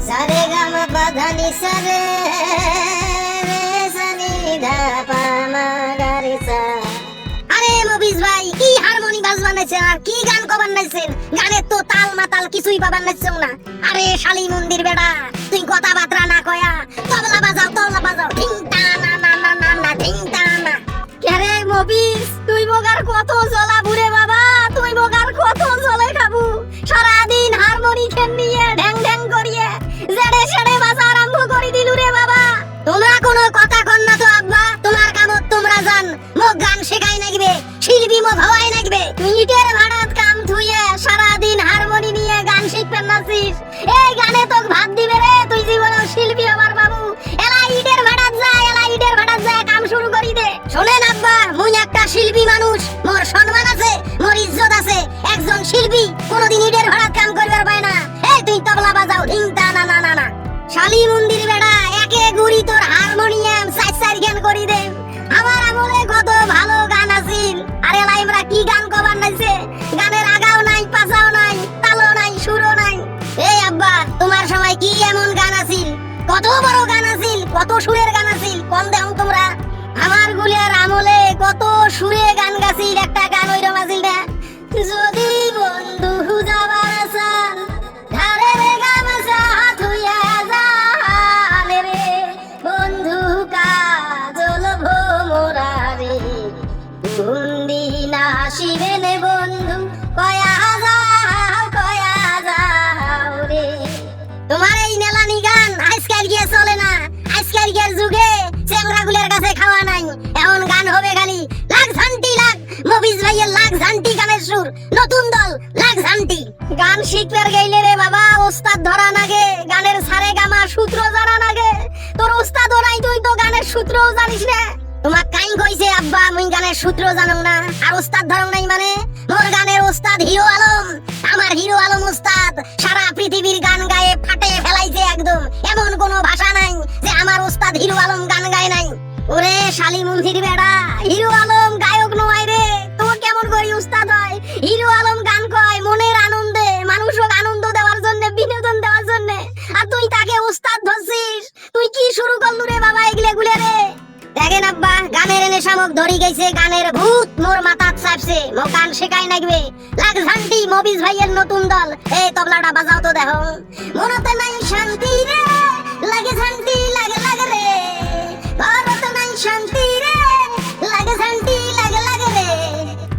সারে গাম বাধানি সারে রে সানি ধা পা মা গা রে সা। আরে মবিজ ভাই কি হারমোনি বাজবানাইছেন আর কি গান কবানাইছেন? গানের তো তাল মাতাল কিছুই বাবানাইছেন না। আরে শালি মন্দির বেড়া, তুই কথাবার্তা না কয়া তবলা বাজাও ঢিং টা না না না না না ঢিং টা না। আরে মবিজ তুই মোগার কত জ্বলা বুড়ে বাবা, তুই মোগার কত জ্বলে খাবু। সারাদিন হারমোনি খেন নিয়ে ঢ্যাং ঢ্যাং করিয়ে জেড়ে সেড়ে বাজা আরম্ভ করে দিলু রে বাবা। তোমরা কোনো কথা কন না তো আব্বা, তোমার কামত তোমরা জান। মোক গান শেখাই নাগবে, শিল্পী মোক হওয়াই নাগবে। তুই ইটের ভাড়াত কাম থুইয়ে সারাদিন হারমোনি নিয়ে গান শিখবেন নাছিস, এই গানে তোক ভাত দিবে রে। তুই জীবনেও শিল্পী আমার বাবু। এলা ইটের ভাড়াত যায় কাম শুরু করি দে। শোনেন আব্বা, মুই একটা শিল্পী মানুষ, মোর সম্মান আছে, মোর ইজ্জত আছে। একজন শিল্পী কোনোদিন ইটের ভাড়াত কাম করবার পায় না। এই তুই তবলা বাজাও ঢিং টা না না না না। শালি মন্দির বেড়া, একে গুড়ি তোর হারমোনিয়াম চার জ্ঞান করি দে। আমার আমলে কত ভালো গান আছিল, আরে লাইমরা কি গান কবার নাইছে। গানের আগাও নাই, পাছাও নাই, তালও নাই, সুরও নাই। এই আব্বা, তোমার সময় কি এমন গান আছিল? কত বড় গান আছিল, কত সুরের গান আছিল, কম দেও তোমরা। আমার গুলিয়ার আমলে কত সুরে গান গাছিল, একটা গান ওইরকম আছিল না, যদি বন্ধু যাবার আসান ধারে রে গামছা থুইয়া যালে রে বন্ধু কাজল ভোমরা রে বন্দি না শিবেন বন্ধু কয়া যাও রে। তোমার এই নেলানি গান আজকাল গিয়ে চলে না। আজকাল গিয়ে যুগে চেংড়াগুলের কাছে খাওয়া নাই। এখন গান হবে খালি লাখ ঝান্টি লাখ। মবিজ ভাইয়ের লাখ ঝান্টি গানের সুর, নতুন দল লাখ ঝান্টি। গান শিখবার গেলে রে বাবা ওস্তাদ ধরা নাগে, গানের সারে গামা সূত্র জানা নাগে। তোর ওস্তাদও নাই, তুই তো গানের সূত্রও জানিস না। তোমাক কাইন কইছে আব্বা মুই গানের সূত্র জানো না আর ওস্তাদ ধরং নাই মানে? মোর গানের ওস্তাদ হিরো আলম। আমার হিরো আলম ওস্তাদ সারা পৃথিবীর গান গায়ে ফাটে ফেলাইছে একদম। এমন কোনো ভাষা নাই যে আমার ওস্তাদ হিরো আলম গান গায় নাই। ওরে শালি মন্দির বেড়া, হিরো আলম গায়ক নয় রে, তো কেমন করি উস্তাদ হয়? হিরো আলম গান কয় মনের আনন্দে, মানুষকে আনন্দ দেওয়ার জন্য, বিনোদন দেওয়ার জন্য। আর তুই তাকে উস্তাদ ধরছিস। তুই কি শুরু করলু রে বাবা এগুলো গুলে রে? দেখেন আব্বা, গানের নেশা মোক ধরি গেছে, গানের ভূত মোর মাথাত চাপছে। মোক গান শেখাই নাগবে। লাখ ঝান্টি মবিজ ভাইয়ের নতুন দল। এই তবলাটা বাজাও তো দেখো। মনতে নাই শান্তি রে, লাগে ঝান্টি লাগে লাগে রে। মনতে নাই শান্তি রে, লাগে ঝান্টি লাগে লাগে রে।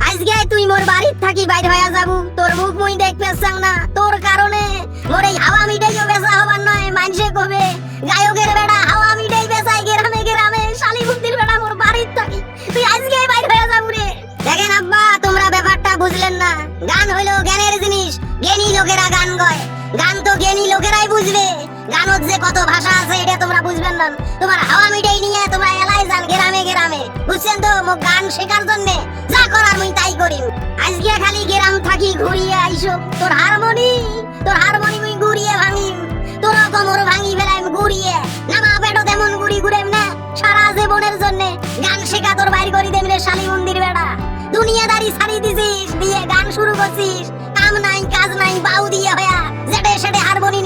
আজকে তুই মোর বাড়ির থাকি বাইর হয়ে যাবু, তোর মুখ মুই দেখতে চাও না। তোর কারণে মোর এই হাওয়া মিটাইও বেচা হবার নয়। মানুষে কবে গায়কের বেড়া হাওয়া মিটাই বেচাই গ্রামে গ্রামে। শালি মন্দির বেড়া মোর বাড়ির থাকি তুই আজকে বাইর হয়ে যাবু রে। দেখেন আব্বা, তোমরা ব্যাপারটা বুঝলেন না। গান হইলো জ্ঞানের জিনিস, জ্ঞানী লোকেরা গান গায়। গান তো জ্ঞানী লোকেরাই বুঝবে। গানত যে কত ভাষা আছে এটা তোমরা বুঝবেন না। তোমার হাওয়া মিটাই নিয়ে তোমরা এলাই যান গ্রামে গ্রামে, বুঝছেন তো? মোক গান শেখার জন্য যা করার মুই তাই করি। আজকে খালি গ্রাম থাকি ঘুরিয়ে আইসো। তোর হারমোনি মুই ঘুরিয়ে ভাঙি, তোর কোমর ভাঙি ফেলাই ঘুরিয়ে। নামা পেটো তেমন ঘুরি ঘুরেম না। সারা জীবনের জন্য গান শেখা তোর বাইর করি দেম রে শালি মন্দির বেড়া। দুনিয়াদারি ছাড়ি দিছিস, দিয়ে গান শুরু করছিস। কাম নাই কাজ নাই, বাউ দিয়ে হয়া জেটে সেটে হারমোনি